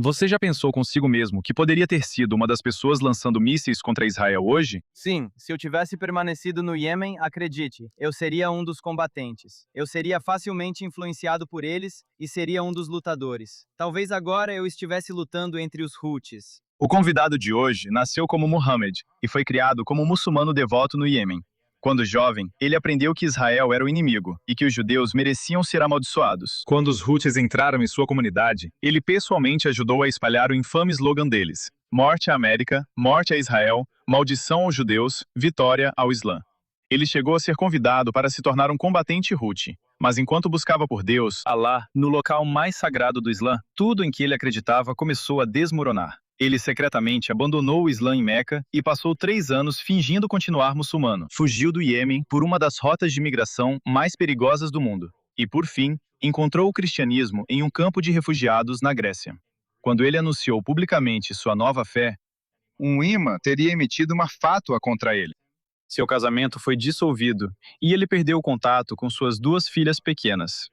Você já pensou consigo mesmo que poderia ter sido uma das pessoas lançando mísseis contra Israel hoje? Sim, se eu tivesse permanecido no Iêmen, acredite, eu seria um dos combatentes. Eu seria facilmente influenciado por eles e seria um dos lutadores. Talvez agora eu estivesse lutando entre os Houthis. O convidado de hoje nasceu como Muhammad e foi criado como muçulmano devoto no Iêmen. Quando jovem, ele aprendeu que Israel era o inimigo e que os judeus mereciam ser amaldiçoados. Quando os Houthis entraram em sua comunidade, ele pessoalmente ajudou a espalhar o infame slogan deles: Morte à América, morte a Israel, maldição aos judeus, vitória ao Islã. Ele chegou a ser convidado para se tornar um combatente Houthi, mas enquanto buscava por Deus, Alá, no local mais sagrado do Islã, tudo em que ele acreditava começou a desmoronar. Ele secretamente abandonou o Islã em Meca e passou 3 anos fingindo continuar muçulmano. Fugiu do Iêmen por uma das rotas de migração mais perigosas do mundo. E, por fim, encontrou o cristianismo em um campo de refugiados na Grécia. Quando ele anunciou publicamente sua nova fé, um imã teria emitido uma fátua contra ele. Seu casamento foi dissolvido e ele perdeu o contato com suas 2 filhas pequenas.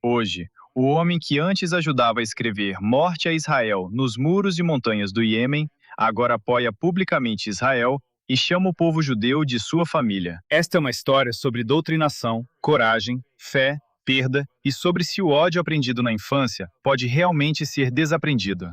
Hoje, o homem que antes ajudava a escrever Morte a Israel nos muros e montanhas do Iêmen, agora apoia publicamente Israel e chama o povo judeu de sua família. Esta é uma história sobre doutrinação, coragem, fé, perda e sobre se o ódio aprendido na infância pode realmente ser desaprendido.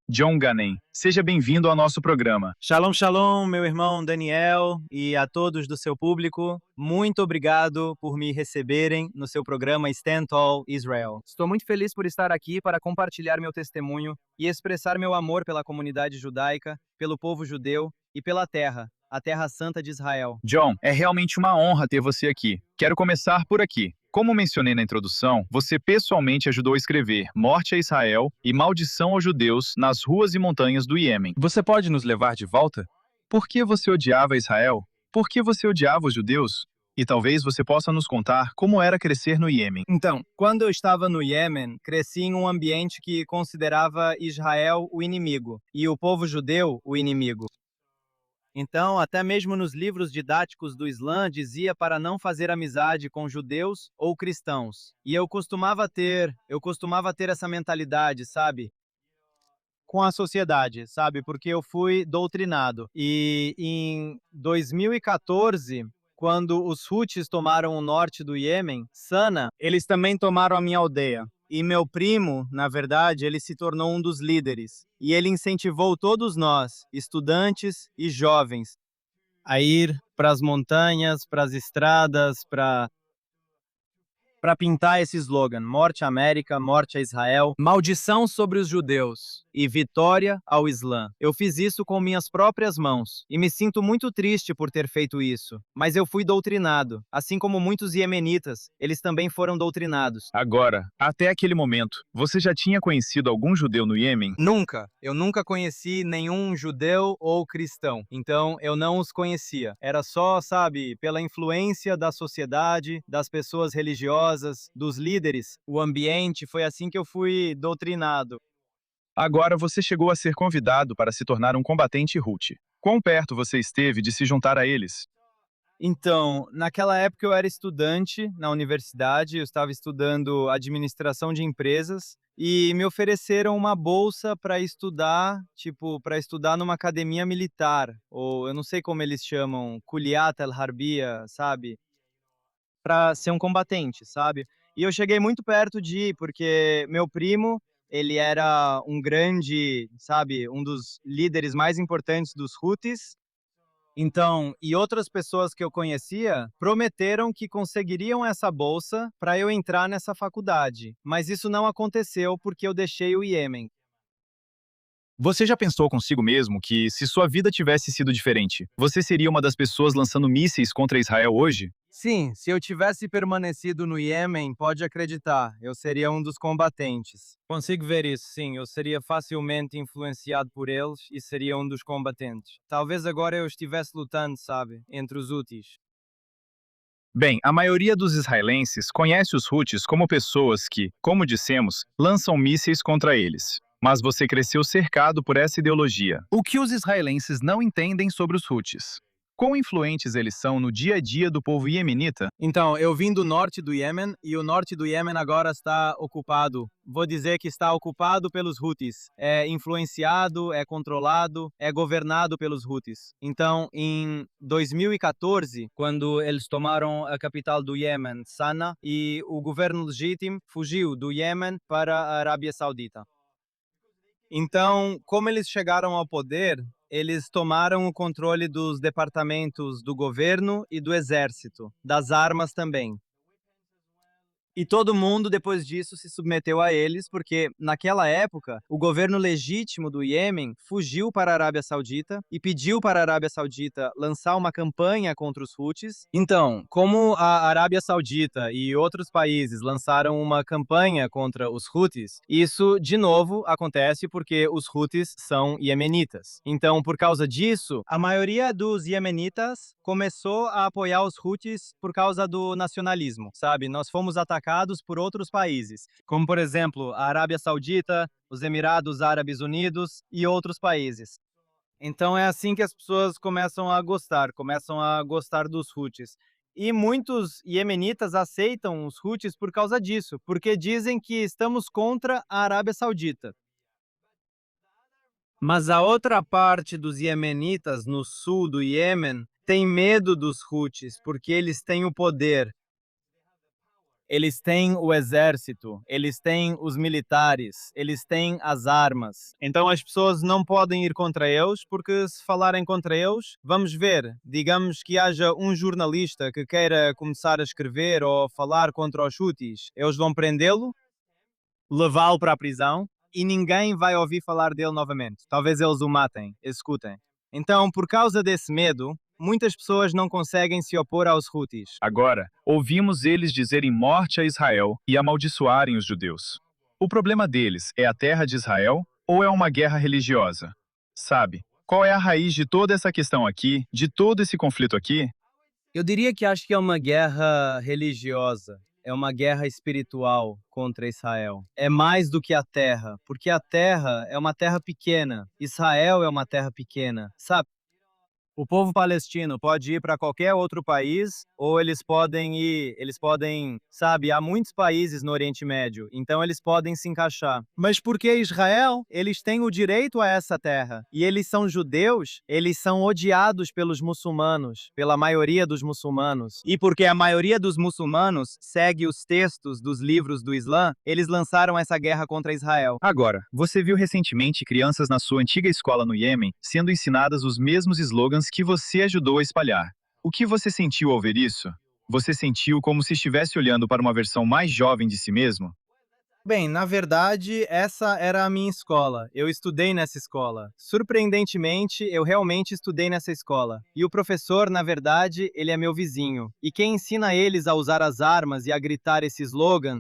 John Ganem, seja bem-vindo ao nosso programa. Shalom, shalom, meu irmão Daniel e a todos do seu público. Muito obrigado por me receberem no seu programa Stand Tall Israel. Estou muito feliz por estar aqui para compartilhar meu testemunho e expressar meu amor pela comunidade judaica, pelo povo judeu e pela terra, a Terra Santa de Israel. John, é realmente uma honra ter você aqui. Quero começar por aqui. Como mencionei na introdução, você pessoalmente ajudou a escrever Morte a Israel e Maldição aos Judeus nas ruas e montanhas do Iêmen. Você pode nos levar de volta? Por que você odiava Israel? Por que você odiava os judeus? E talvez você possa nos contar como era crescer no Iêmen. Então, quando eu estava no Iêmen, cresci em um ambiente que considerava Israel o inimigo e o povo judeu o inimigo. Então, até mesmo nos livros didáticos do Islã dizia para não fazer amizade com judeus ou cristãos. E eu costumava ter essa mentalidade, sabe? Com a sociedade, sabe? Porque eu fui doutrinado. E em 2014, quando os Houthis tomaram o norte do Iêmen, Sana, eles também tomaram a minha aldeia. E meu primo, na verdade, ele se tornou um dos líderes. E ele incentivou todos nós, estudantes e jovens, a ir para as montanhas, para as estradas, para pintar esse slogan: Morte à América, morte a Israel, maldição sobre os judeus e vitória ao Islã. Eu fiz isso com minhas próprias mãos e me sinto muito triste por ter feito isso, mas eu fui doutrinado, assim como muitos iemenitas, eles também foram doutrinados. Agora, até aquele momento, você já tinha conhecido algum judeu no Iêmen? Nunca. Eu nunca conheci nenhum judeu ou cristão. Então, eu não os conhecia. Era só, sabe, pela influência da sociedade, das pessoas religiosas, dos líderes, o ambiente, foi assim que eu fui doutrinado. Agora você chegou a ser convidado para se tornar um combatente Houthi. Quão perto você esteve de se juntar a eles? Então, naquela época eu era estudante na universidade, eu estava estudando administração de empresas e me ofereceram uma bolsa para estudar, tipo, para estudar numa academia militar, ou eu não sei como eles chamam, Kuliat al-Harbia, sabe? Para ser um combatente, sabe? E eu cheguei muito perto de ir, porque meu primo, ele era um grande, sabe, um dos líderes mais importantes dos Houthis, então, e outras pessoas que eu conhecia prometeram que conseguiriam essa bolsa para eu entrar nessa faculdade, mas isso não aconteceu porque eu deixei o Iêmen. Você já pensou consigo mesmo que, se sua vida tivesse sido diferente, você seria uma das pessoas lançando mísseis contra Israel hoje? Sim, se eu tivesse permanecido no Iêmen, pode acreditar, eu seria um dos combatentes. Consigo ver isso, sim, eu seria facilmente influenciado por eles e seria um dos combatentes. Talvez agora eu estivesse lutando, sabe, entre os Houthis. Bem, a maioria dos israelenses conhece os Houthis como pessoas que, como dissemos, lançam mísseis contra eles. Mas você cresceu cercado por essa ideologia. O que os israelenses não entendem sobre os Houthis? Quão influentes eles são no dia a dia do povo iemenita? Então, eu vim do norte do Iêmen e o norte do Iêmen agora está ocupado. Vou dizer que está ocupado pelos Houthis. É influenciado, é controlado, é governado pelos Houthis. Então, em 2014, quando eles tomaram a capital do Iêmen, Sanaa, e o governo legítimo fugiu do Iêmen para a Arábia Saudita. Então, como eles chegaram ao poder, eles tomaram o controle dos departamentos do governo e do exército, das armas também. E todo mundo, depois disso, se submeteu a eles, porque, naquela época, o governo legítimo do Iêmen fugiu para a Arábia Saudita e pediu para a Arábia Saudita lançar uma campanha contra os Houthis. Então, como a Arábia Saudita e outros países lançaram uma campanha contra os Houthis, isso, de novo, acontece porque os Houthis são iemenitas. Então, por causa disso, a maioria dos iemenitas começou a apoiar os Houthis por causa do nacionalismo, sabe? Nós fomos atacados por outros países, como por exemplo a Arábia Saudita, os Emirados Árabes Unidos e outros países. Então é assim que as pessoas começam a gostar dos Houthis. E muitos iemenitas aceitam os Houthis por causa disso, porque dizem que estamos contra a Arábia Saudita. Mas a outra parte dos iemenitas no sul do Iêmen tem medo dos Houthis, porque eles têm o poder. Eles têm o exército, eles têm os militares, eles têm as armas. Então as pessoas não podem ir contra eles, porque se falarem contra eles, vamos ver, digamos que haja um jornalista que queira começar a escrever ou falar contra os Houthis, eles vão prendê-lo, levá-lo para a prisão e ninguém vai ouvir falar dele novamente. Talvez eles o matem, executem. Então, por causa desse medo, muitas pessoas não conseguem se opor aos Houthis. Agora, ouvimos eles dizerem morte a Israel e amaldiçoarem os judeus. O problema deles é a terra de Israel ou é uma guerra religiosa? Sabe, qual é a raiz de toda essa questão aqui, de todo esse conflito aqui? Eu diria que acho que é uma guerra religiosa, é uma guerra espiritual contra Israel. É mais do que a terra, porque a terra é uma terra pequena, Israel é uma terra pequena, sabe? O povo palestino pode ir para qualquer outro país, ou eles podem, sabe, há muitos países no Oriente Médio, então eles podem se encaixar. Mas porque Israel, eles têm o direito a essa terra, e eles são judeus, eles são odiados pelos muçulmanos, pela maioria dos muçulmanos. E porque a maioria dos muçulmanos segue os textos dos livros do Islã, eles lançaram essa guerra contra Israel. Agora, você viu recentemente crianças na sua antiga escola no Iêmen sendo ensinadas os mesmos slogans que você ajudou a espalhar. O que você sentiu ao ver isso? Você sentiu como se estivesse olhando para uma versão mais jovem de si mesmo? Bem, na verdade, essa era a minha escola. Eu estudei nessa escola. Surpreendentemente, eu realmente estudei nessa escola. E o professor, na verdade, ele é meu vizinho. E quem ensina eles a usar as armas e a gritar esse slogan: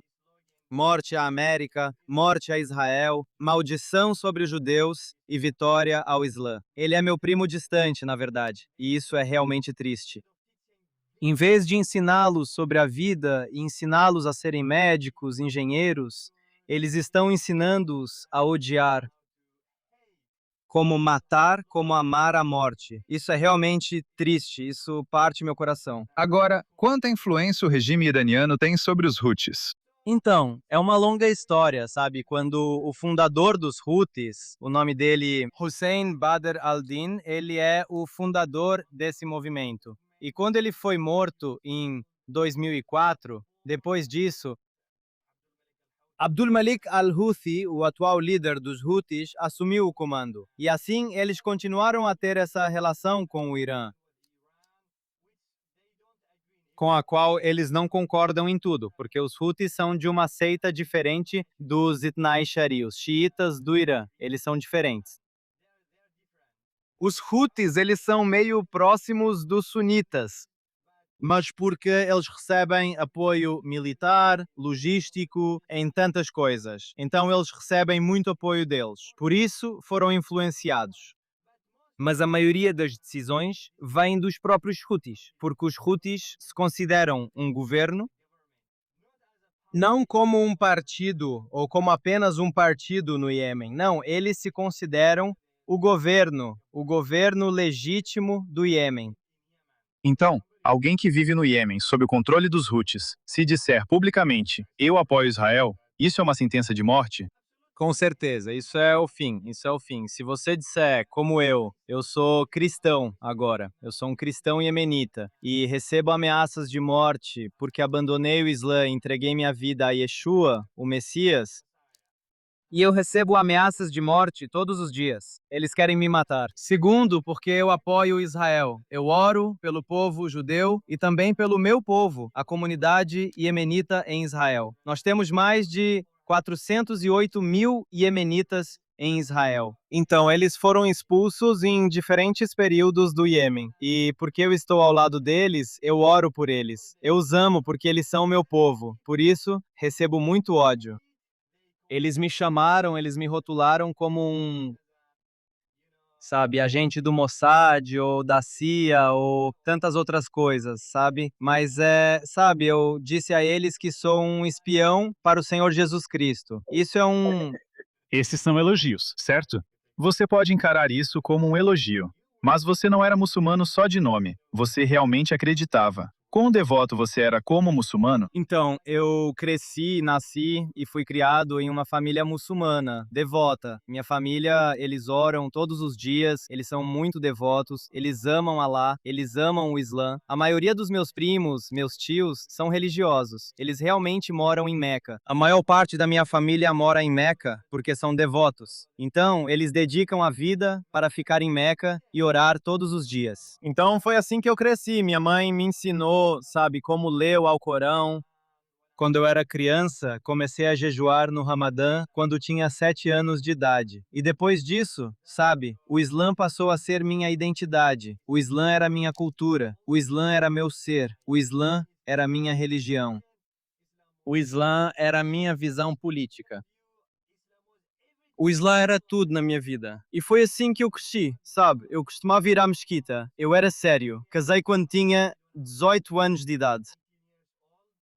morte à América, morte a Israel, maldição sobre os judeus e vitória ao Islã. Ele é meu primo distante, na verdade. E isso é realmente triste. Em vez de ensiná-los sobre a vida e ensiná-los a serem médicos, engenheiros, eles estão ensinando-os a odiar, como matar, como amar a morte. Isso é realmente triste, isso parte meu coração. Agora, quanta influência o regime iraniano tem sobre os Houthis? Então, é uma longa história, sabe? Quando o fundador dos Houthis, o nome dele, Hussein Badr al-Din, ele é o fundador desse movimento. E quando ele foi morto em 2004, depois disso, Abdul Malik al-Houthi, o atual líder dos Houthis, assumiu o comando. E assim eles continuaram a ter essa relação com o Irã, com a qual eles não concordam em tudo, porque os Houthis são de uma seita diferente dos Itnai Shari, os xiitas do Irã. Eles são diferentes. Os Houthis, eles são meio próximos dos sunitas, mas porque eles recebem apoio militar, logístico, em tantas coisas. Então eles recebem muito apoio deles. Por isso foram influenciados. Mas a maioria das decisões vem dos próprios Houthis, porque os Houthis se consideram um governo, não como um partido ou como apenas um partido no Iêmen. Não, eles se consideram o governo legítimo do Iêmen. Então, alguém que vive no Iêmen sob o controle dos Houthis, se disser publicamente, eu apoio Israel, isso é uma sentença de morte? Com certeza, isso é o fim, isso é o fim. Se você disser, como eu sou cristão agora, eu sou um cristão iemenita e recebo ameaças de morte porque abandonei o Islã e entreguei minha vida a Yeshua, o Messias, e eu recebo ameaças de morte todos os dias. Eles querem me matar. Segundo, porque eu apoio Israel. Eu oro pelo povo judeu e também pelo meu povo, a comunidade iemenita em Israel. Nós temos mais de 408 mil iemenitas em Israel. Então, eles foram expulsos em diferentes períodos do Iêmen. E porque eu estou ao lado deles, eu oro por eles. Eu os amo porque eles são meu povo. Por isso, recebo muito ódio. Eles me chamaram, eles me rotularam como um, sabe, agente do Mossad ou da CIA ou tantas outras coisas, sabe? Mas sabe, eu disse a eles que sou um espião para o Senhor Jesus Cristo. Isso é um. Esses são elogios, certo? Você pode encarar isso como um elogio. Mas você não era muçulmano só de nome, você realmente acreditava. Quão devoto você era como muçulmano? Então, eu cresci, nasci e fui criado em uma família muçulmana, devota. Minha família, eles oram todos os dias, eles são muito devotos, eles amam Alá, eles amam o Islã. A maioria dos meus primos, meus tios, são religiosos. Eles realmente moram em Meca. A maior parte da minha família mora em Meca porque são devotos. Então, eles dedicam a vida para ficar em Meca e orar todos os dias. Então, foi assim que eu cresci. Minha mãe me ensinou, sabe, como ler o Alcorão. Quando eu era criança, comecei a jejuar no Ramadã quando tinha 7 anos de idade. E depois disso, sabe, o Islã passou a ser minha identidade. O Islã era minha cultura. O Islã era meu ser. O Islã era minha religião. O Islã era minha visão política. O Islã era tudo na minha vida. E foi assim que eu cresci, sabe? Eu costumava ir à mesquita. Eu era sério. Casei quando tinha 18 anos de idade.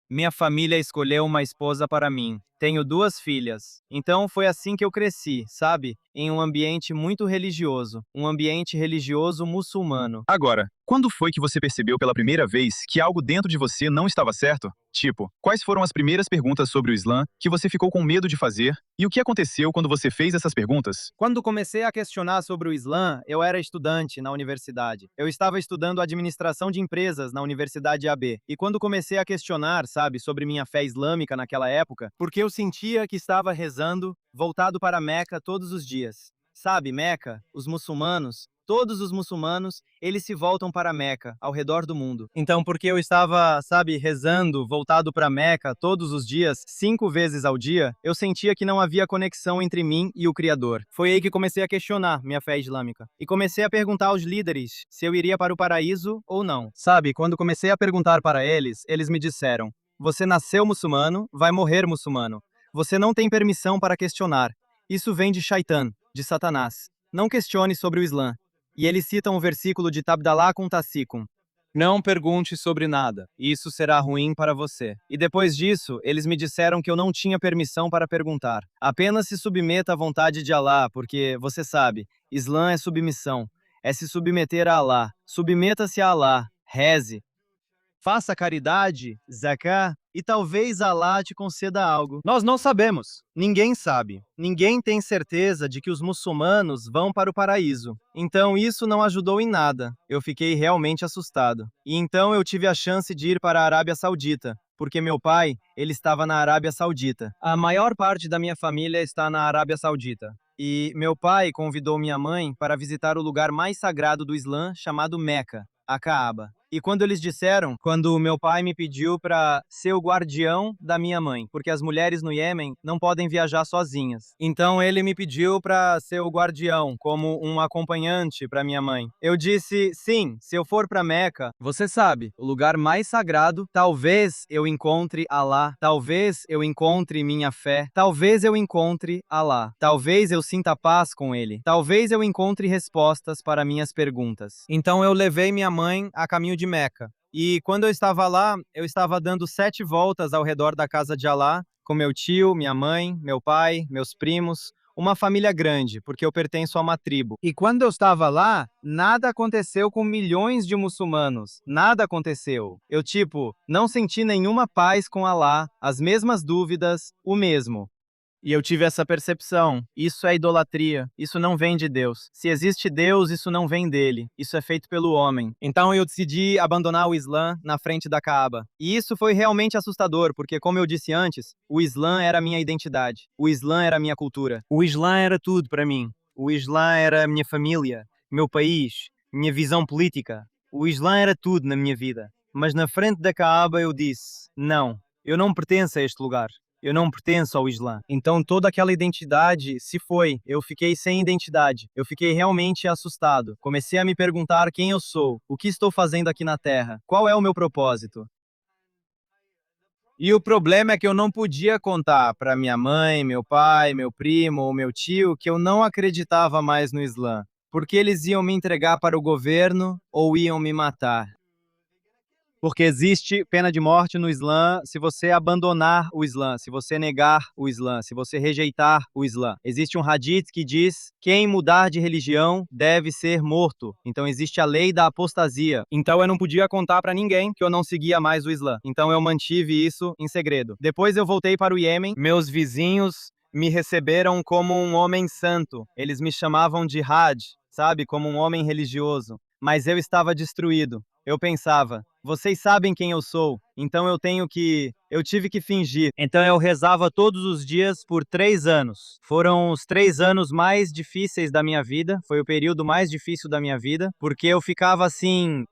Minha família escolheu uma esposa para mim. Tenho 2 filhas. Então foi assim que eu cresci, sabe? Em um ambiente muito religioso. Um ambiente religioso muçulmano. Agora, quando foi que você percebeu pela primeira vez que algo dentro de você não estava certo? Tipo, quais foram as primeiras perguntas sobre o Islã que você ficou com medo de fazer? E o que aconteceu quando você fez essas perguntas? Quando comecei a questionar sobre o Islã, eu era estudante na universidade. Eu estava estudando administração de empresas na Universidade AB. E quando comecei a questionar, sabe, sobre minha fé islâmica naquela época, porque eu sentia que estava rezando, voltado para Meca todos os dias. Sabe, Meca, os muçulmanos, todos os muçulmanos, eles se voltam para Meca, ao redor do mundo. Então, porque eu estava, sabe, rezando, voltado para Meca todos os dias, 5 vezes ao dia, eu sentia que não havia conexão entre mim e o Criador. Foi aí que comecei a questionar minha fé islâmica. E comecei a perguntar aos líderes se eu iria para o paraíso ou não. Sabe, quando comecei a perguntar para eles, eles me disseram: você nasceu muçulmano, vai morrer muçulmano. Você não tem permissão para questionar. Isso vem de Shaitan, de Satanás. Não questione sobre o Islã. E eles citam o versículo de Tabdalá com Tassikum. Não pergunte sobre nada, isso será ruim para você. E depois disso, eles me disseram que eu não tinha permissão para perguntar. Apenas se submeta à vontade de Alá, porque, você sabe, Islã é submissão. É se submeter a Alá. Submeta-se a Alá. Reze. Faça caridade, zakah, e talvez Alá te conceda algo. Nós não sabemos. Ninguém sabe. Ninguém tem certeza de que os muçulmanos vão para o paraíso. Então isso não ajudou em nada. Eu fiquei realmente assustado. E então eu tive a chance de ir para a Arábia Saudita, porque meu pai, ele estava na Arábia Saudita. A maior parte da minha família está na Arábia Saudita. E meu pai convidou minha mãe para visitar o lugar mais sagrado do Islã, chamado Meca, a Caaba. E quando eles disseram, quando o meu pai me pediu para ser o guardião da minha mãe, porque as mulheres no Iêmen não podem viajar sozinhas. Então ele me pediu para ser o guardião, como um acompanhante para minha mãe. Eu disse, sim, se eu for para Meca, você sabe, o lugar mais sagrado, talvez eu encontre Alá, talvez eu encontre minha fé, talvez eu encontre Alá, talvez eu sinta paz com ele, talvez eu encontre respostas para minhas perguntas. Então eu levei minha mãe a caminho de Meca. E quando eu estava lá, eu estava dando 7 voltas ao redor da casa de Alá, com meu tio, minha mãe, meu pai, meus primos, uma família grande, porque eu pertenço a uma tribo. E quando eu estava lá, nada aconteceu com milhões de muçulmanos. Nada aconteceu. Eu, não senti nenhuma paz com Alá, as mesmas dúvidas, o mesmo. E eu tive essa percepção. Isso é idolatria. Isso não vem de Deus. Se existe Deus, isso não vem dele. Isso é feito pelo homem. Então eu decidi abandonar o Islã na frente da Kaaba. E isso foi realmente assustador, porque, como eu disse antes, o Islã era a minha identidade. O Islã era a minha cultura. O Islã era tudo para mim. O Islã era a minha família, meu país, minha visão política. O Islã era tudo na minha vida. Mas na frente da Kaaba eu disse: não, eu não pertenço a este lugar. Eu não pertenço ao Islã. Então toda aquela identidade se foi. Eu fiquei sem identidade. Eu fiquei realmente assustado. Comecei a me perguntar quem eu sou, o que estou fazendo aqui na Terra, qual é o meu propósito. E o problema é que eu não podia contar para minha mãe, meu pai, meu primo ou meu tio que eu não acreditava mais no Islã, porque eles iam me entregar para o governo ou iam me matar. Porque existe pena de morte no Islã se você abandonar o Islã, se você negar o Islã, se você rejeitar o Islã. Existe um hadith que diz: quem mudar de religião deve ser morto. Então existe a lei da apostasia. Então eu não podia contar para ninguém que eu não seguia mais o Islã. Então eu mantive isso em segredo. Depois eu voltei para o Iêmen. Meus vizinhos me receberam como um homem santo. Eles me chamavam de Hajj, sabe, como um homem religioso. Mas eu estava destruído. Eu pensava: vocês sabem quem eu sou, então eu tive que fingir. Então eu rezava todos os dias por 3 anos. Foram os 3 anos mais difíceis da minha vida, foi o período mais difícil da minha vida, porque eu ficava assim,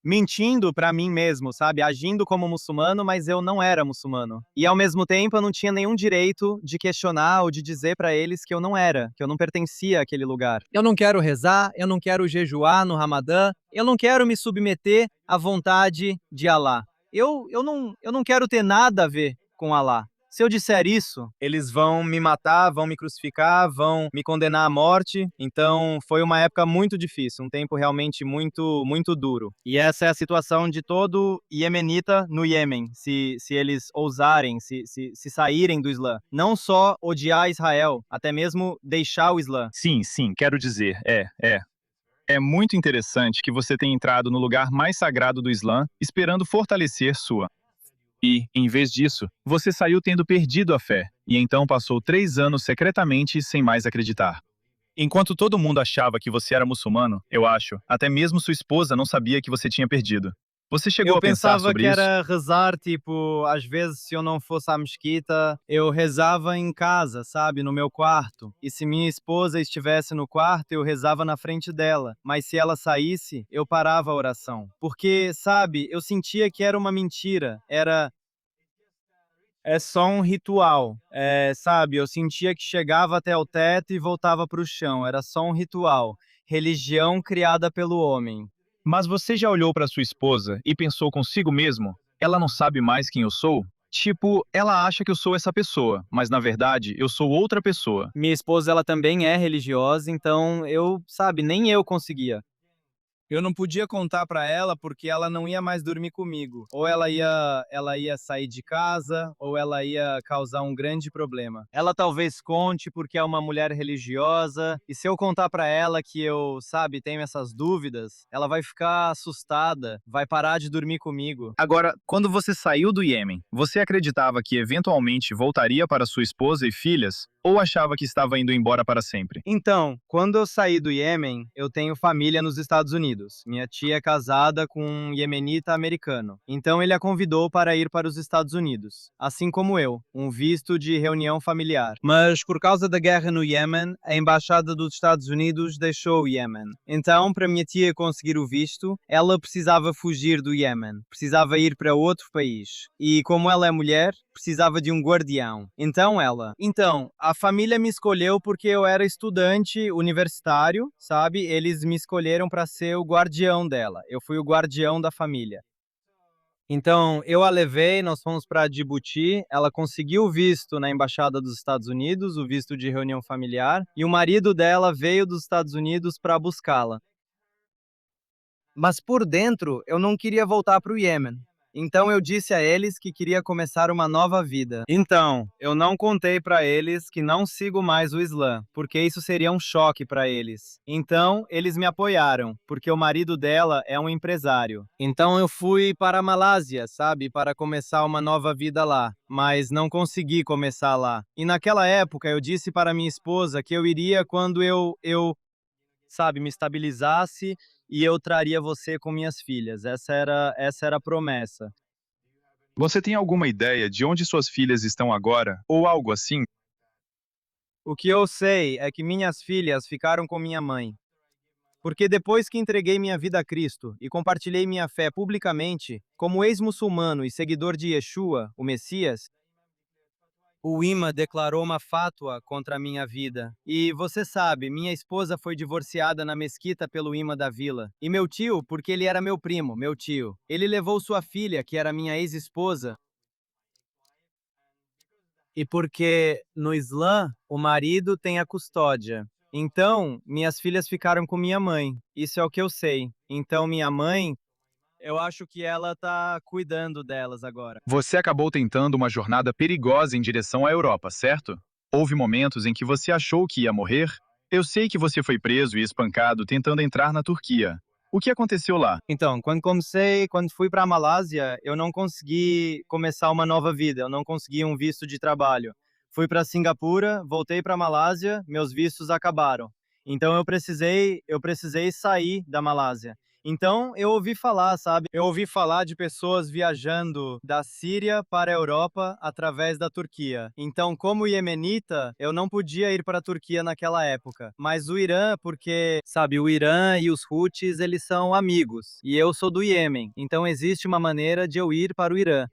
mentindo pra mim mesmo, sabe? Agindo como muçulmano, mas eu não era muçulmano. E ao mesmo tempo eu não tinha nenhum direito de questionar ou de dizer pra eles que eu não era, que eu não pertencia àquele lugar. Eu não quero rezar, eu não quero jejuar no Ramadã, eu não quero me submeter à vontade de Alá. Eu não quero ter nada a ver com Alá. Se eu disser isso, eles vão me matar, vão me crucificar, vão me condenar à morte. Então, foi uma época muito difícil, um tempo realmente muito, muito duro. E essa é a situação de todo iemenita no Iêmen, se eles ousarem, se saírem do Islã. Não só odiar Israel, até mesmo deixar o Islã. Sim, sim, quero dizer, É muito interessante que você tenha entrado no lugar mais sagrado do Islã, esperando fortalecer sua. E, em vez disso, você saiu tendo perdido a fé, e então passou 3 anos secretamente sem mais acreditar. Enquanto todo mundo achava que você era muçulmano, eu acho, até mesmo sua esposa não sabia que você tinha perdido. Você chegou Eu a pensar pensava sobre que isso? era rezar, às vezes, se eu não fosse à mesquita, eu rezava em casa, sabe, no meu quarto. E se minha esposa estivesse no quarto, eu rezava na frente dela. Mas se ela saísse, eu parava a oração. Porque, sabe, eu sentia que era uma mentira. É só um ritual. Sabe, eu sentia que chegava até o teto e voltava para o chão. Era só um ritual. Religião criada pelo homem. Mas você já olhou para sua esposa e pensou consigo mesmo? Ela não sabe mais quem eu sou? Tipo, ela acha que eu sou essa pessoa, mas na verdade eu sou outra pessoa. Minha esposa, ela também é religiosa, então sabe, nem eu conseguia. Eu não podia contar pra ela porque ela não ia mais dormir comigo. Ou ela ia sair de casa, ou ela ia causar um grande problema. Ela talvez conte porque é uma mulher religiosa, e se eu contar pra ela que eu, sabe, tenho essas dúvidas, ela vai ficar assustada, vai parar de dormir comigo. Agora, quando você saiu do Iêmen, você acreditava que eventualmente voltaria para sua esposa e filhas? Ou achava que estava indo embora para sempre? Então, quando eu saí do Iêmen, eu tenho família nos Estados Unidos. Minha tia é casada com um iemenita americano. Então ele a convidou para ir para os Estados Unidos, assim como eu, um visto de reunião familiar. Mas por causa da guerra no Iêmen, a embaixada dos Estados Unidos deixou o Iêmen. Então, para minha tia conseguir o visto, ela precisava fugir do Iêmen, precisava ir para outro país. E como ela é mulher, precisava de um guardião. Então, a família me escolheu porque eu era estudante universitário, sabe? Eles me escolheram para ser o guardião dela. Eu fui o guardião da família. Então, eu a levei, nós fomos para Djibouti, ela conseguiu o visto na Embaixada dos Estados Unidos, o visto de reunião familiar, e o marido dela veio dos Estados Unidos para buscá-la. Mas por dentro, eu não queria voltar para o Iêmen. Então eu disse a eles que queria começar uma nova vida. Então, eu não contei para eles que não sigo mais o Islã, porque isso seria um choque para eles. Então, eles me apoiaram, porque o marido dela é um empresário. Então eu fui para a Malásia, sabe, para começar uma nova vida lá, mas não consegui começar lá. E naquela época eu disse para minha esposa que eu iria quando sabe, me estabilizasse e eu traria você com minhas filhas. Essa era a promessa. Você tem alguma ideia de onde suas filhas estão agora? Ou algo assim? O que eu sei é que minhas filhas ficaram com minha mãe. Porque depois que entreguei minha vida a Cristo e compartilhei minha fé publicamente, como ex-muçulmano e seguidor de Yeshua, o Messias, o imã declarou uma fátua contra a minha vida. E você sabe, minha esposa foi divorciada na mesquita pelo imã da vila. E meu tio, porque ele era meu primo, meu tio, ele levou sua filha, que era minha ex-esposa, e porque no Islã o marido tem a custódia. Então, minhas filhas ficaram com minha mãe. Isso é o que eu sei. Então, minha mãe, eu acho que ela tá cuidando delas agora. Você acabou tentando uma jornada perigosa em direção à Europa, certo? Houve momentos em que você achou que ia morrer? Eu sei que você foi preso e espancado tentando entrar na Turquia. O que aconteceu lá? Então, quando fui para a Malásia, eu não consegui começar uma nova vida, eu não consegui um visto de trabalho. Fui para Singapura, voltei para a Malásia, meus vistos acabaram. Então eu precisei sair da Malásia. Então eu ouvi falar, sabe? Eu ouvi falar de pessoas viajando da Síria para a Europa através da Turquia. Então, como iemenita, eu não podia ir para a Turquia naquela época. Mas o Irã, porque, sabe, o Irã e os Houthis, eles são amigos. E eu sou do Iêmen. Então existe uma maneira de eu ir para o Irã.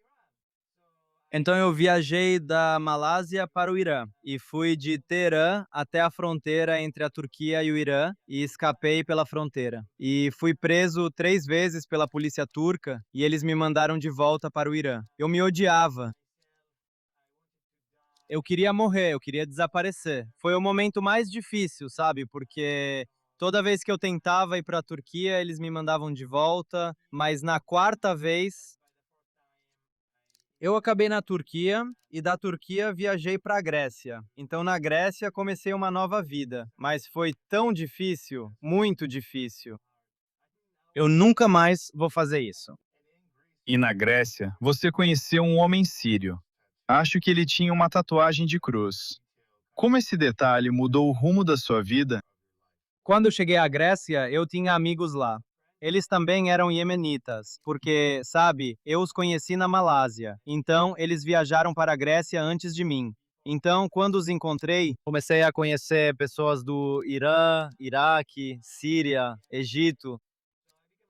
Então eu viajei da Malásia para o Irã e fui de Teherã até a fronteira entre a Turquia e o Irã e escapei pela fronteira. E fui preso 3 vezes pela polícia turca e eles me mandaram de volta para o Irã. Eu me odiava. Eu queria morrer, eu queria desaparecer. Foi o momento mais difícil, sabe? Porque toda vez que eu tentava ir para a Turquia, eles me mandavam de volta, mas na quarta vez eu acabei na Turquia e da Turquia viajei para a Grécia. Então na Grécia comecei uma nova vida, mas foi tão difícil, muito difícil. Eu nunca mais vou fazer isso. E na Grécia, você conheceu um homem sírio. Acho que ele tinha uma tatuagem de cruz. Como esse detalhe mudou o rumo da sua vida? Quando eu cheguei à Grécia, eu tinha amigos lá. Eles também eram iemenitas, porque, sabe, eu os conheci na Malásia. Então, eles viajaram para a Grécia antes de mim. Então, quando os encontrei, comecei a conhecer pessoas do Irã, Iraque, Síria, Egito.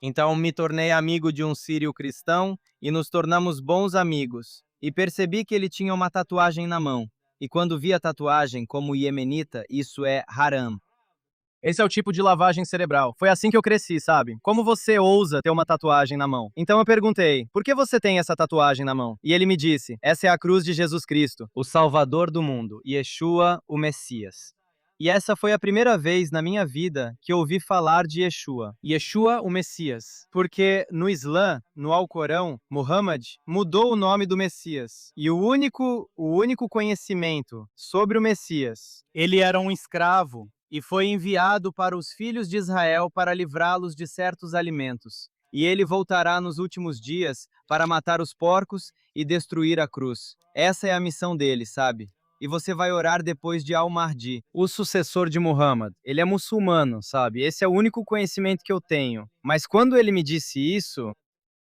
Então, me tornei amigo de um sírio cristão e nos tornamos bons amigos. E percebi que ele tinha uma tatuagem na mão. E quando vi a tatuagem como iemenita, isso é haram. Esse é o tipo de lavagem cerebral. Foi assim que eu cresci, sabe? Como você ousa ter uma tatuagem na mão? Então eu perguntei, por que você tem essa tatuagem na mão? E ele me disse, essa é a cruz de Jesus Cristo, o Salvador do mundo, Yeshua, o Messias. E essa foi a primeira vez na minha vida que eu ouvi falar de Yeshua. Yeshua, o Messias. Porque no Islã, no Alcorão, Muhammad mudou o nome do Messias. E o único conhecimento sobre o Messias, ele era um escravo e foi enviado para os filhos de Israel para livrá-los de certos alimentos. E ele voltará nos últimos dias para matar os porcos e destruir a cruz. Essa é a missão dele, sabe? E você vai orar depois de Al-Mahdi, o sucessor de Muhammad. Ele é muçulmano, sabe? Esse é o único conhecimento que eu tenho. Mas quando ele me disse isso,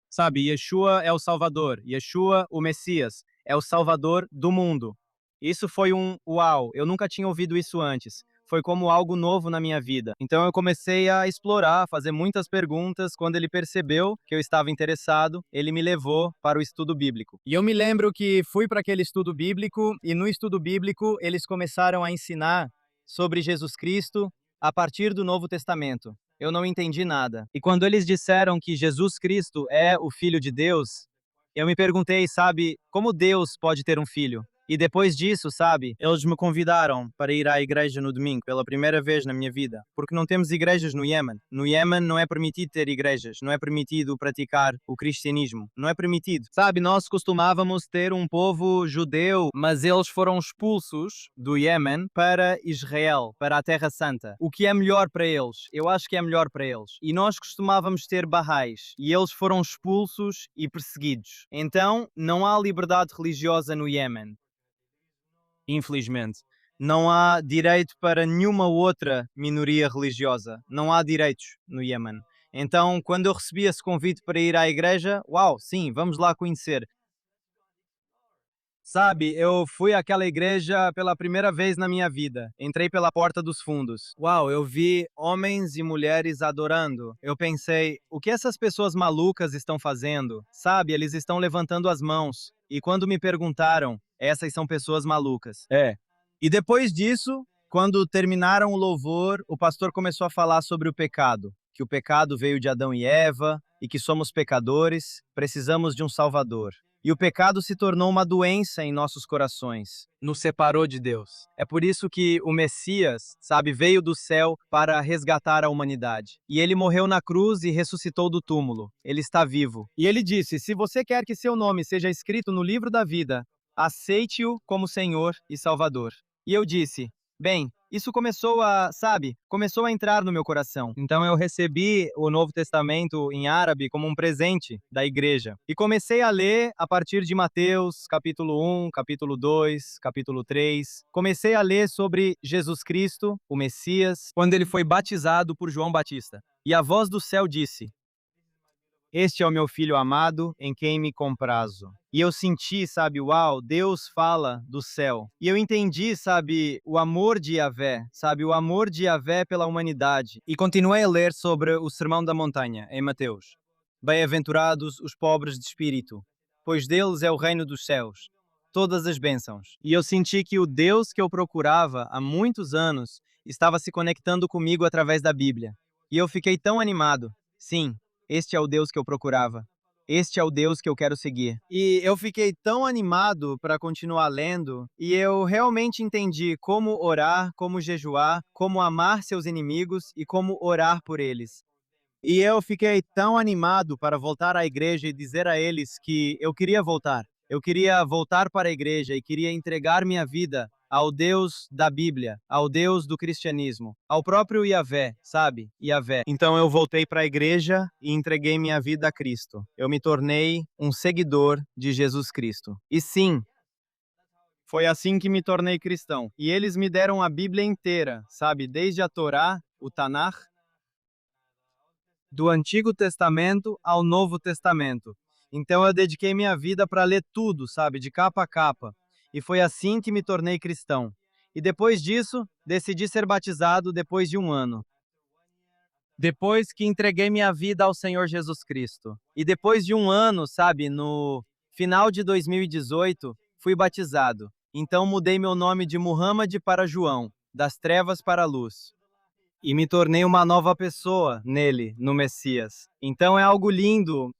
sabe, Yeshua é o Salvador, Yeshua, o Messias, é o Salvador do mundo. Isso foi um uau, eu nunca tinha ouvido isso antes. Foi como algo novo na minha vida. Então eu comecei a explorar, fazer muitas perguntas. Quando ele percebeu que eu estava interessado, ele me levou para o estudo bíblico. E eu me lembro que fui para aquele estudo bíblico e no estudo bíblico eles começaram a ensinar sobre Jesus Cristo a partir do Novo Testamento. Eu não entendi nada. E quando eles disseram que Jesus Cristo é o Filho de Deus, eu me perguntei, sabe, como Deus pode ter um filho? E depois disso, sabe, eles me convidaram para ir à igreja no domingo, pela primeira vez na minha vida, porque não temos igrejas no Iêmen. No Iêmen não é permitido ter igrejas, não é permitido praticar o cristianismo, não é permitido. Sabe, nós costumávamos ter um povo judeu, mas eles foram expulsos do Iêmen para Israel, para a Terra Santa. O que é melhor para eles? Eu acho que é melhor para eles. E nós costumávamos ter barrais, e eles foram expulsos e perseguidos. Então, não há liberdade religiosa no Iêmen. Infelizmente. Não há direito para nenhuma outra minoria religiosa. Não há direitos no Iêmen. Então, quando eu recebi esse convite para ir à igreja, uau, sim, vamos lá conhecer. Sabe, eu fui àquela igreja pela primeira vez na minha vida. Entrei pela porta dos fundos. Uau, eu vi homens e mulheres adorando. Eu pensei, o que essas pessoas malucas estão fazendo? Sabe, eles estão levantando as mãos. E quando me perguntaram, essas são pessoas malucas. É. E depois disso, quando terminaram o louvor, o pastor começou a falar sobre o pecado. Que o pecado veio de Adão e Eva e que somos pecadores, precisamos de um Salvador. E o pecado se tornou uma doença em nossos corações, nos separou de Deus. É por isso que o Messias, sabe, veio do céu para resgatar a humanidade. E ele morreu na cruz e ressuscitou do túmulo. Ele está vivo. E ele disse: se você quer que seu nome seja escrito no livro da vida, aceite-o como Senhor e Salvador. E eu disse: bem, isso começou a entrar no meu coração. Então eu recebi o Novo Testamento em árabe como um presente da igreja. E comecei a ler a partir de Mateus, capítulo 1, capítulo 2, capítulo 3. Comecei a ler sobre Jesus Cristo, o Messias, quando ele foi batizado por João Batista. E a voz do céu disse: este é o meu filho amado, em quem me comprazo. E eu senti, sabe, uau, Deus fala do céu. E eu entendi, sabe, o amor de Yahvé, sabe, o amor de Yahvé pela humanidade. E continuei a ler sobre o Sermão da Montanha, em Mateus. Bem-aventurados os pobres de espírito, pois deles é o reino dos céus. Todas as bênçãos. E eu senti que o Deus que eu procurava há muitos anos estava se conectando comigo através da Bíblia. E eu fiquei tão animado. Sim, este é o Deus que eu procurava. Este é o Deus que eu quero seguir. E eu fiquei tão animado para continuar lendo, e eu realmente entendi como orar, como jejuar, como amar seus inimigos e como orar por eles. E eu fiquei tão animado para voltar à igreja e dizer a eles que eu queria voltar. Eu queria voltar para a igreja e queria entregar minha vida ao Deus da Bíblia, ao Deus do cristianismo, ao próprio Yahvé, sabe? Yahvé. Então eu voltei para a igreja e entreguei minha vida a Cristo. Eu me tornei um seguidor de Jesus Cristo. E sim, foi assim que me tornei cristão. E eles me deram a Bíblia inteira, sabe? Desde a Torá, o Tanakh, do Antigo Testamento ao Novo Testamento. Então eu dediquei minha vida para ler tudo, sabe, de capa a capa. E foi assim que me tornei cristão. E depois disso, decidi ser batizado depois de um ano. Depois que entreguei minha vida ao Senhor Jesus Cristo. E depois de um ano, sabe, no final de 2018, fui batizado. Então mudei meu nome de Muhammad para João, das trevas para a luz. E me tornei uma nova pessoa nele, no Messias. Então é algo lindo,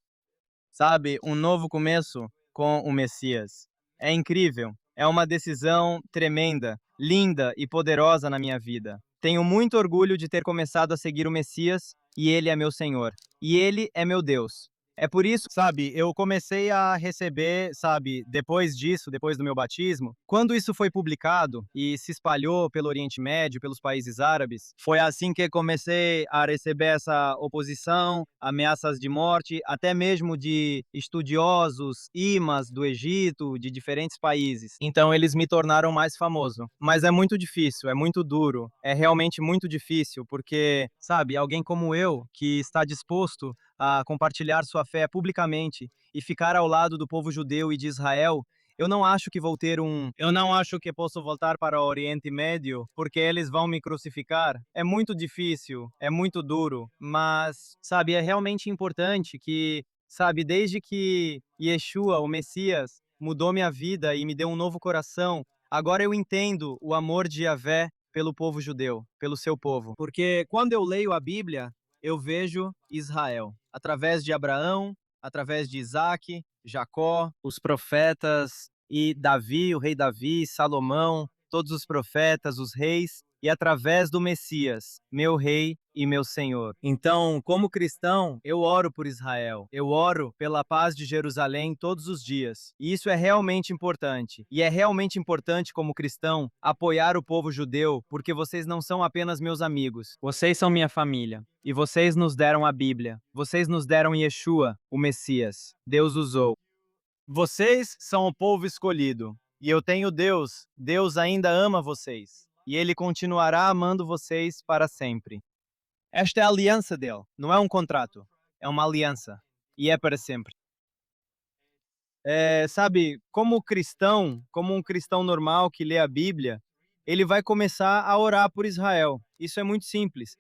sabe? Um novo começo com o Messias. É incrível. É uma decisão tremenda, linda e poderosa na minha vida. Tenho muito orgulho de ter começado a seguir o Messias e ele é meu Senhor. E ele é meu Deus. É por isso, sabe, eu comecei a receber, sabe, depois disso, depois do meu batismo, quando isso foi publicado e se espalhou pelo Oriente Médio, pelos países árabes, foi assim que comecei a receber essa oposição, ameaças de morte, até mesmo de estudiosos, imãs do Egito, de diferentes países. Então eles me tornaram mais famoso. Mas é muito difícil, é muito duro, é realmente muito difícil, porque, sabe, alguém como eu, que está disposto a compartilhar sua fé publicamente e ficar ao lado do povo judeu e de Israel, eu não acho que posso voltar para o Oriente Médio, porque eles vão me crucificar. É muito difícil, é muito duro, mas, sabe, é realmente importante que, sabe, desde que Yeshua, o Messias, mudou minha vida e me deu um novo coração, agora eu entendo o amor de Yahvé pelo povo judeu, pelo seu povo. Porque quando eu leio a Bíblia, eu vejo Israel, através de Abraão, através de Isaac, Jacó, os profetas, e Davi, o rei Davi, Salomão, todos os profetas, os reis, e através do Messias, meu rei e meu Senhor. Então, como cristão, eu oro por Israel. Eu oro pela paz de Jerusalém todos os dias. E isso é realmente importante. E é realmente importante, como cristão, apoiar o povo judeu, porque vocês não são apenas meus amigos. Vocês são minha família. E vocês nos deram a Bíblia. Vocês nos deram Yeshua, o Messias. Deus usou. Vocês são o povo escolhido. E eu tenho Deus. Deus ainda ama vocês. E ele continuará amando vocês para sempre. Esta é a aliança dele. Não é um contrato. É uma aliança. E é para sempre. Sabe, como um cristão normal que lê a Bíblia, ele vai começar a orar por Israel. Isso é muito simples.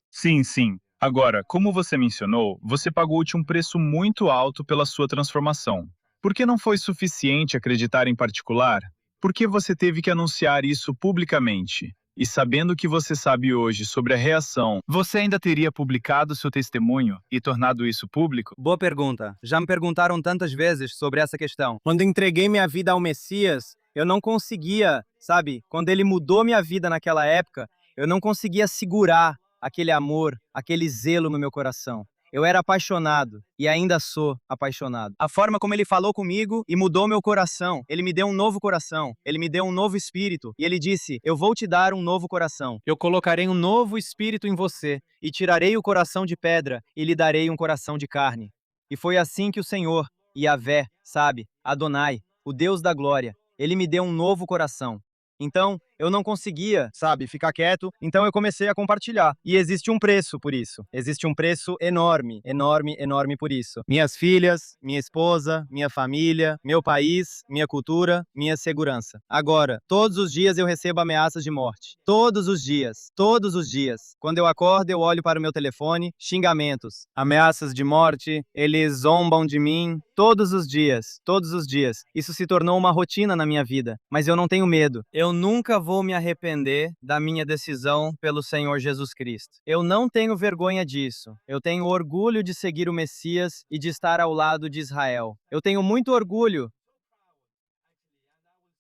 Sim, sim. Agora, como você mencionou, você pagou-te um preço muito alto pela sua transformação. Por que não foi suficiente acreditar em particular? Por que você teve que anunciar isso publicamente? E sabendo o que você sabe hoje sobre a reação, você ainda teria publicado seu testemunho e tornado isso público? Boa pergunta. Já me perguntaram tantas vezes sobre essa questão. Quando entreguei minha vida ao Messias, eu não conseguia, sabe? Quando ele mudou minha vida naquela época, eu não conseguia segurar aquele amor, aquele zelo no meu coração. Eu era apaixonado e ainda sou apaixonado. A forma como ele falou comigo e mudou meu coração. Ele me deu um novo coração, ele me deu um novo espírito e ele disse: "Eu vou te dar um novo coração. Eu colocarei um novo espírito em você e tirarei o coração de pedra e lhe darei um coração de carne." E foi assim que o Senhor, Yahvé, sabe, Adonai, o Deus da glória, ele me deu um novo coração. Então, eu não conseguia, sabe, ficar quieto, então eu comecei a compartilhar. E existe um preço por isso. Existe um preço enorme, enorme, enorme por isso. Minhas filhas, minha esposa, minha família, meu país, minha cultura, minha segurança. Agora, todos os dias eu recebo ameaças de morte. Todos os dias. Todos os dias. Quando eu acordo, eu olho para o meu telefone, xingamentos, ameaças de morte, eles zombam de mim. Todos os dias, todos os dias. Isso se tornou uma rotina na minha vida, mas eu não tenho medo. Eu nunca vou me arrepender da minha decisão pelo Senhor Jesus Cristo. Eu não tenho vergonha disso. Eu tenho orgulho de seguir o Messias e de estar ao lado de Israel. Eu tenho muito orgulho,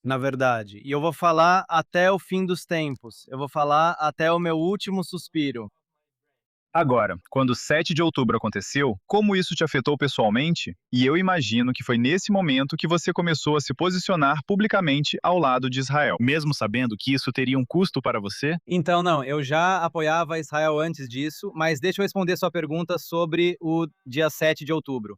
na verdade, e eu vou falar até o fim dos tempos. Eu vou falar até o meu último suspiro. Agora, quando o 7 de outubro aconteceu, como isso te afetou pessoalmente? E eu imagino que foi nesse momento que você começou a se posicionar publicamente ao lado de Israel, mesmo sabendo que isso teria um custo para você? Então, não, eu já apoiava Israel antes disso, mas deixa eu responder sua pergunta sobre o dia 7 de outubro.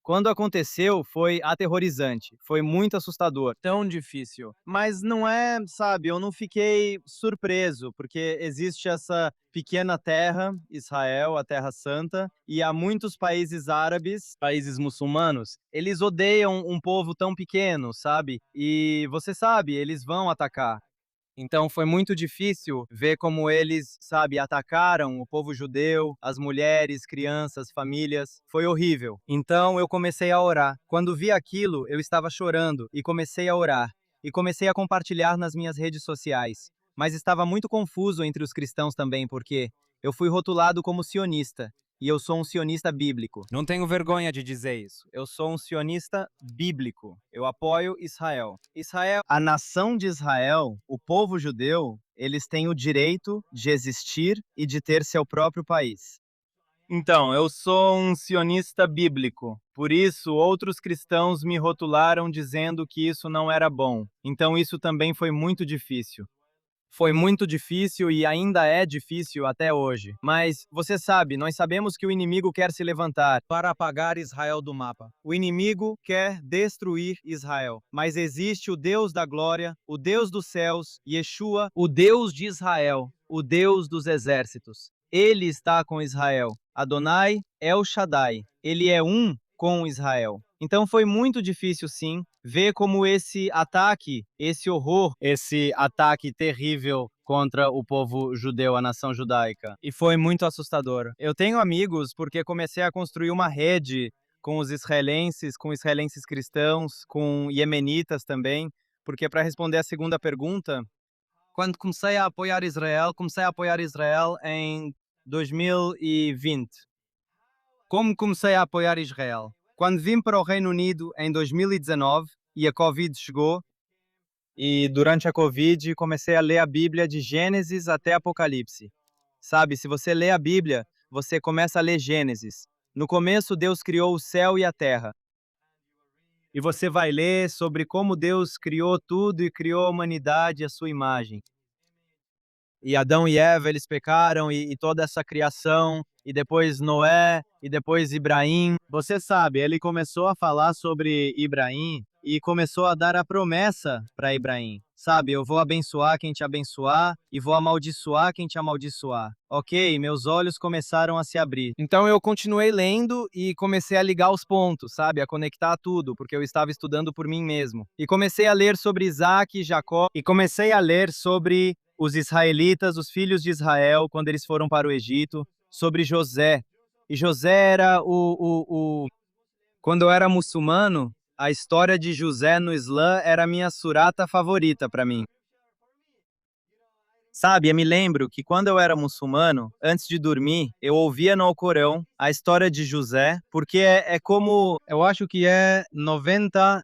Quando aconteceu, foi aterrorizante, foi muito assustador, tão difícil. Mas não é, sabe, eu não fiquei surpreso, porque existe essa pequena terra, Israel, a Terra Santa, e há muitos países árabes, países muçulmanos, eles odeiam um povo tão pequeno, sabe? E você sabe, eles vão atacar. Então foi muito difícil ver como eles, sabe, atacaram o povo judeu, as mulheres, crianças, famílias. Foi horrível. Então eu comecei a orar. Quando vi aquilo, eu estava chorando e comecei a orar. E comecei a compartilhar nas minhas redes sociais. Mas estava muito confuso entre os cristãos também, porque eu fui rotulado como sionista. E eu sou um sionista bíblico. Não tenho vergonha de dizer isso. Eu sou um sionista bíblico. Eu apoio Israel. Israel, a nação de Israel, o povo judeu, eles têm o direito de existir e de ter seu próprio país. Então, eu sou um sionista bíblico. Por isso, outros cristãos me rotularam dizendo que isso não era bom. Então, isso também foi muito difícil. Foi muito difícil e ainda é difícil até hoje. Mas você sabe, nós sabemos que o inimigo quer se levantar para apagar Israel do mapa. O inimigo quer destruir Israel. Mas existe o Deus da glória, o Deus dos céus, Yeshua, o Deus de Israel, o Deus dos exércitos. Ele está com Israel. Adonai El Shaddai. Ele é um com Israel. Então foi muito difícil, sim, ver como esse ataque, esse horror, esse ataque terrível contra o povo judeu, a nação judaica. E foi muito assustador. Eu tenho amigos porque comecei a construir uma rede com israelenses cristãos, com iemenitas também, porque para responder a segunda pergunta, quando comecei a apoiar Israel em 2020. Como comecei a apoiar Israel? Quando vim para o Reino Unido em 2019, e a Covid chegou. E durante a Covid comecei a ler a Bíblia de Gênesis até Apocalipse. Sabe, se você lê a Bíblia, você começa a ler Gênesis. No começo, Deus criou o céu e a terra. E você vai ler sobre como Deus criou tudo e criou a humanidade à sua imagem. E Adão e Eva, eles pecaram e toda essa criação, e depois Noé, e depois Ibrahim. Você sabe, ele começou a falar sobre Ibrahim e começou a dar a promessa para Ibrahim. Sabe, eu vou abençoar quem te abençoar e vou amaldiçoar quem te amaldiçoar. Ok, meus olhos começaram a se abrir. Então eu continuei lendo e comecei a ligar os pontos, sabe, a conectar tudo, porque eu estava estudando por mim mesmo. E comecei a ler sobre Isaac e Jacó, e comecei a ler sobre os israelitas, os filhos de Israel, quando eles foram para o Egito, sobre José. E José era Quando eu era muçulmano, a história de José no Islã era a minha surata favorita para mim. Sabe, eu me lembro que quando eu era muçulmano, antes de dormir, eu ouvia no Alcorão a história de José, porque é como, eu acho que é 99%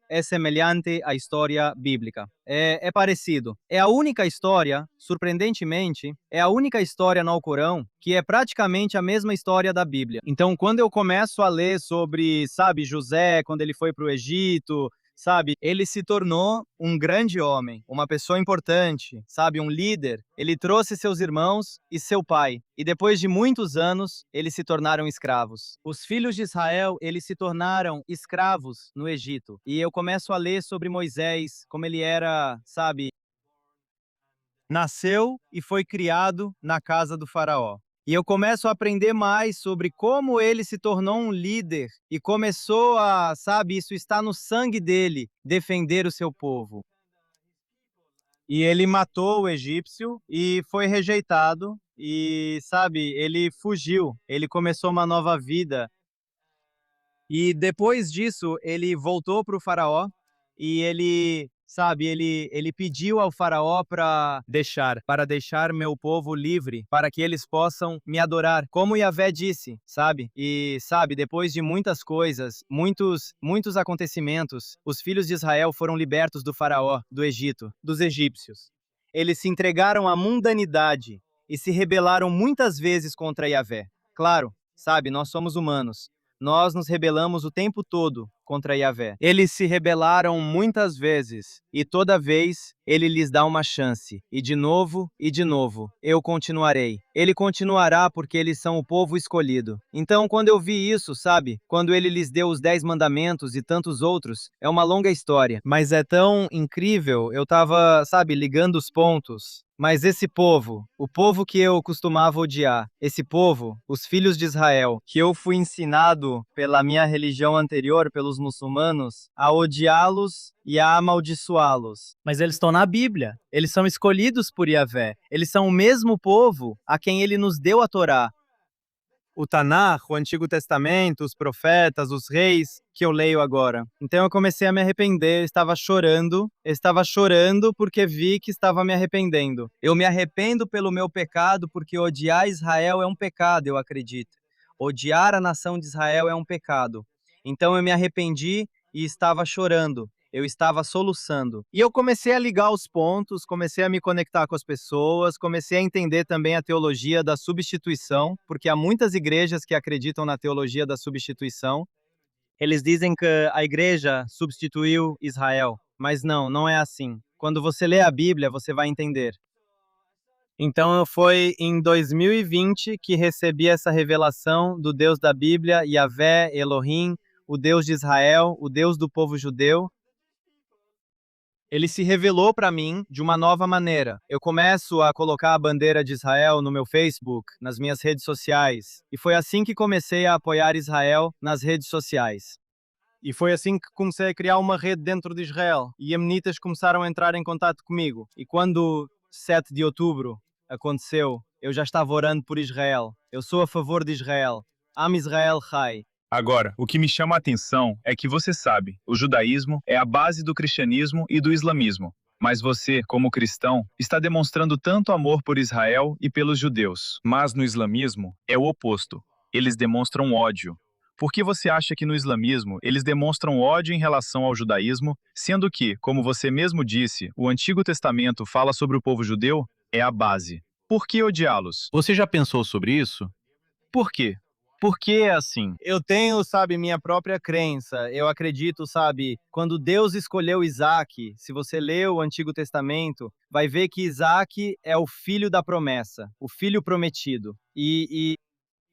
é semelhante à história bíblica. É parecido. É a única história, surpreendentemente, é a única história no Alcorão que é praticamente a mesma história da Bíblia. Então, quando eu começo a ler sobre, sabe, José, quando ele foi para o Egito, sabe, ele se tornou um grande homem, uma pessoa importante, sabe, um líder. Ele trouxe seus irmãos e seu pai, e depois de muitos anos, eles se tornaram escravos. Os filhos de Israel, eles se tornaram escravos no Egito. E eu começo a ler sobre Moisés, como ele era, sabe, nasceu e foi criado na casa do faraó. E eu começo a aprender mais sobre como ele se tornou um líder e começou a, sabe, isso está no sangue dele, defender o seu povo. E ele matou o egípcio e foi rejeitado e, sabe, ele fugiu, ele começou uma nova vida. E depois disso, ele voltou para o faraó e ele, sabe, ele pediu ao faraó para deixar meu povo livre, para que eles possam me adorar, como Yahvé disse, sabe? E, sabe, depois de muitas coisas, muitos acontecimentos, os filhos de Israel foram libertos do faraó, do Egito, dos egípcios. Eles se entregaram à mundanidade e se rebelaram muitas vezes contra Yahvé. Claro, sabe, nós somos humanos. Nós nos rebelamos o tempo todo contra Yahvé. Eles se rebelaram muitas vezes, e toda vez ele lhes dá uma chance. E de novo, eu continuarei. Ele continuará porque eles são o povo escolhido. Então, quando eu vi isso, sabe? Quando ele lhes deu os 10 mandamentos e tantos outros, é uma longa história. Mas é tão incrível, eu tava, sabe, ligando os pontos. Mas esse povo, o povo que eu costumava odiar, esse povo, os filhos de Israel, que eu fui ensinado pela minha religião anterior, pelos muçulmanos, a odiá-los e a amaldiçoá-los. Mas eles estão na Bíblia, eles são escolhidos por Yahvé, eles são o mesmo povo a quem ele nos deu a Torá. O Tanakh, o Antigo Testamento, os profetas, os reis, que eu leio agora. Então eu comecei a me arrepender, eu estava chorando porque vi que estava me arrependendo. Eu me arrependo pelo meu pecado, porque odiar Israel é um pecado, eu acredito. Odiar a nação de Israel é um pecado. Então eu me arrependi e estava chorando. Eu estava soluçando. E eu comecei a ligar os pontos, comecei a me conectar com as pessoas, comecei a entender também a teologia da substituição, porque há muitas igrejas que acreditam na teologia da substituição. Eles dizem que a igreja substituiu Israel, mas não é assim. Quando você lê a Bíblia, você vai entender. Então foi em 2020 que recebi essa revelação do Deus da Bíblia, Yahvé, Elohim, o Deus de Israel, o Deus do povo judeu. Ele se revelou para mim de uma nova maneira. Eu começo a colocar a bandeira de Israel no meu Facebook, nas minhas redes sociais. E foi assim que comecei a apoiar Israel nas redes sociais. E foi assim que comecei a criar uma rede dentro de Israel. E amenitas começaram a entrar em contato comigo. E quando 7 de outubro aconteceu, eu já estava orando por Israel. Eu sou a favor de Israel. Am Israel Chai. Agora, o que me chama a atenção é que você sabe, o judaísmo é a base do cristianismo e do islamismo. Mas você, como cristão, está demonstrando tanto amor por Israel e pelos judeus. Mas no islamismo é o oposto. Eles demonstram ódio. Por que você acha que no islamismo eles demonstram ódio em relação ao judaísmo, sendo que, como você mesmo disse, o Antigo Testamento fala sobre o povo judeu? É a base. Por que odiá-los? Você já pensou sobre isso? Por quê? Por que é assim? Eu tenho, sabe, minha própria crença. Eu acredito, sabe, quando Deus escolheu Isaac, se você lê o Antigo Testamento, vai ver que Isaac é o filho da promessa, o filho prometido.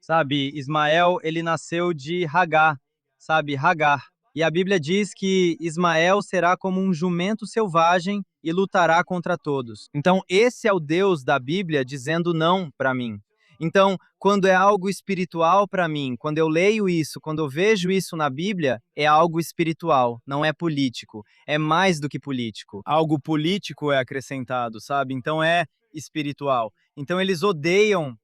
Sabe, Ismael, ele nasceu de Hagar, sabe, Hagar. E a Bíblia diz que Ismael será como um jumento selvagem e lutará contra todos. Então, esse é o Deus da Bíblia dizendo não para mim. Então, quando é algo espiritual para mim, quando eu leio isso, quando eu vejo isso na Bíblia, é algo espiritual, não é político. É mais do que político. Algo político é acrescentado, sabe? Então é espiritual. Então eles odeiam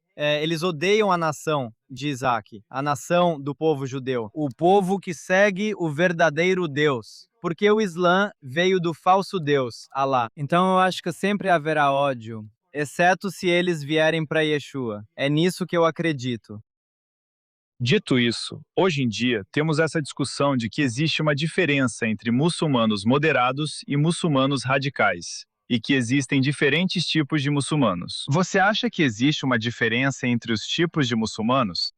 a nação de Isaac, a nação do povo judeu, o povo que segue o verdadeiro Deus. Porque o Islã veio do falso Deus, Alá. Então eu acho que sempre haverá ódio, exceto se eles vierem para Yeshua. É nisso que eu acredito. Dito isso, hoje em dia temos essa discussão de que existe uma diferença entre muçulmanos moderados e muçulmanos radicais, e que existem diferentes tipos de muçulmanos. Você acha que existe uma diferença entre os tipos de muçulmanos?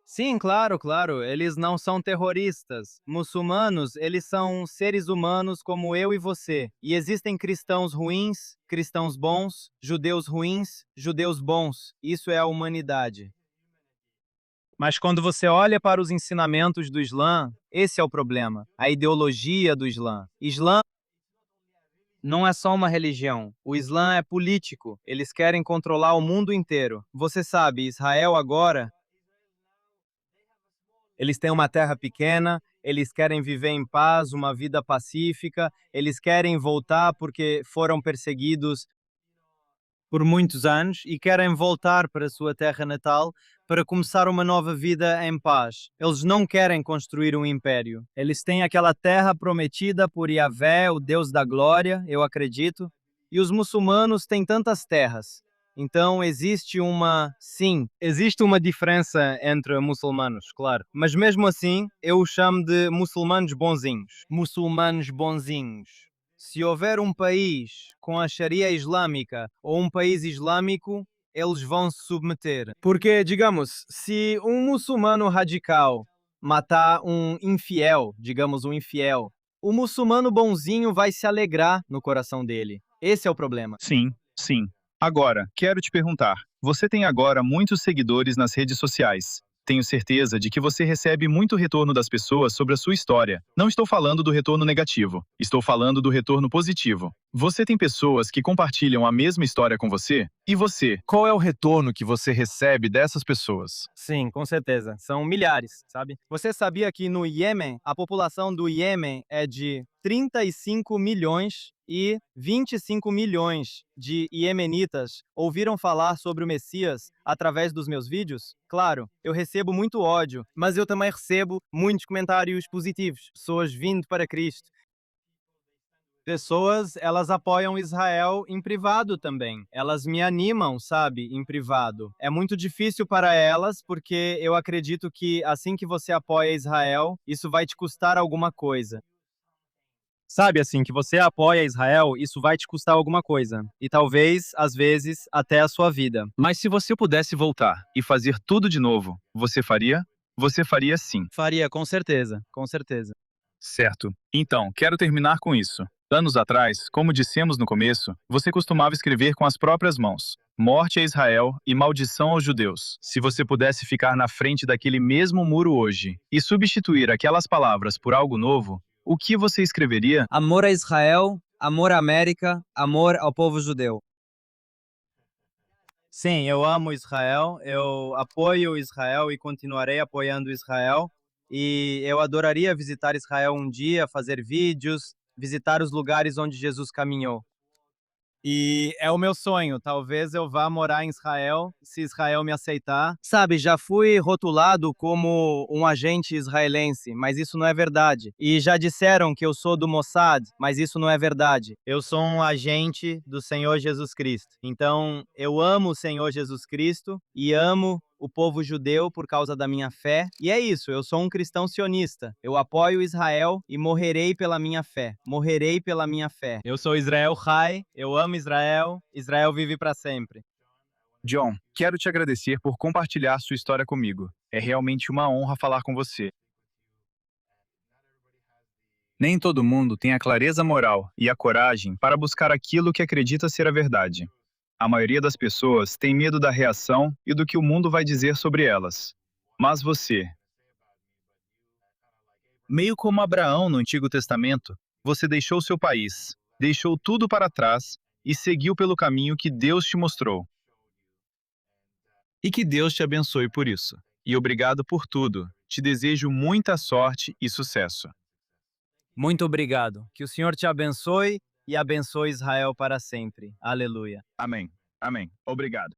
Sim, claro, claro. Eles não são terroristas. Muçulmanos, eles são seres humanos como eu e você. E existem cristãos ruins, cristãos bons, judeus ruins, judeus bons. Isso é a humanidade. Mas quando você olha para os ensinamentos do Islã, esse é o problema. A ideologia do Islã. Islã não é só uma religião. O Islã é político. Eles querem controlar o mundo inteiro. Você sabe, Israel agora eles têm uma terra pequena, eles querem viver em paz, uma vida pacífica, eles querem voltar porque foram perseguidos por muitos anos e querem voltar para a sua terra natal para começar uma nova vida em paz. Eles não querem construir um império. Eles têm aquela terra prometida por Yahvé, o Deus da glória, eu acredito, e os muçulmanos têm tantas terras. Então existe uma diferença entre muçulmanos, claro. Mas mesmo assim, eu os chamo de muçulmanos bonzinhos. Muçulmanos bonzinhos. Se houver um país com a Sharia islâmica ou um país islâmico, eles vão se submeter. Porque, digamos, se um muçulmano radical matar um infiel, digamos um infiel, o muçulmano bonzinho vai se alegrar no coração dele. Esse é o problema. Sim, sim. Agora, quero te perguntar: você tem agora muitos seguidores nas redes sociais. Tenho certeza de que você recebe muito retorno das pessoas sobre a sua história. Não estou falando do retorno negativo, estou falando do retorno positivo. Você tem pessoas que compartilham a mesma história com você? E você, qual é o retorno que você recebe dessas pessoas? Sim, com certeza. São milhares, sabe? Você sabia que no Iêmen, a população do Iêmen é de 35 milhões e 25 milhões de iemenitas ouviram falar sobre o Messias através dos meus vídeos? Claro, eu recebo muito ódio, mas eu também recebo muitos comentários positivos, pessoas vindo para Cristo. Pessoas, elas apoiam Israel em privado também. Elas me animam, sabe, em privado. É muito difícil para elas, porque eu acredito que assim que você apoia Israel, isso vai te custar alguma coisa. Sabe, assim, que você apoia Israel, isso vai te custar alguma coisa. E talvez, às vezes, até a sua vida. Mas se você pudesse voltar e fazer tudo de novo, você faria? Você faria sim. Faria, com certeza, com certeza. Certo. Então, quero terminar com isso. Anos atrás, como dissemos no começo, você costumava escrever com as próprias mãos: morte a Israel e maldição aos judeus. Se você pudesse ficar na frente daquele mesmo muro hoje e substituir aquelas palavras por algo novo, o que você escreveria? Amor a Israel, amor à América, amor ao povo judeu. Sim, eu amo Israel, eu apoio Israel e continuarei apoiando Israel. E eu adoraria visitar Israel um dia, fazer vídeos, visitar os lugares onde Jesus caminhou. E é o meu sonho, talvez eu vá morar em Israel, se Israel me aceitar. Sabe, já fui rotulado como um agente israelense, mas isso não é verdade. E já disseram que eu sou do Mossad, mas isso não é verdade. Eu sou um agente do Senhor Jesus Cristo. Então, eu amo o Senhor Jesus Cristo e amo o povo judeu por causa da minha fé. E é isso, eu sou um cristão sionista. Eu apoio Israel e morrerei pela minha fé. Morrerei pela minha fé. Eu sou Israel Chai, eu amo Israel. Israel vive para sempre. John, quero te agradecer por compartilhar sua história comigo. É realmente uma honra falar com você. Nem todo mundo tem a clareza moral e a coragem para buscar aquilo que acredita ser a verdade. A maioria das pessoas tem medo da reação e do que o mundo vai dizer sobre elas. Mas você, meio como Abraão no Antigo Testamento, você deixou seu país, deixou tudo para trás e seguiu pelo caminho que Deus te mostrou. E que Deus te abençoe por isso. E obrigado por tudo. Te desejo muita sorte e sucesso. Muito obrigado. Que o Senhor te abençoe e abençoe Israel para sempre. Aleluia. Amém. Amém. Obrigado.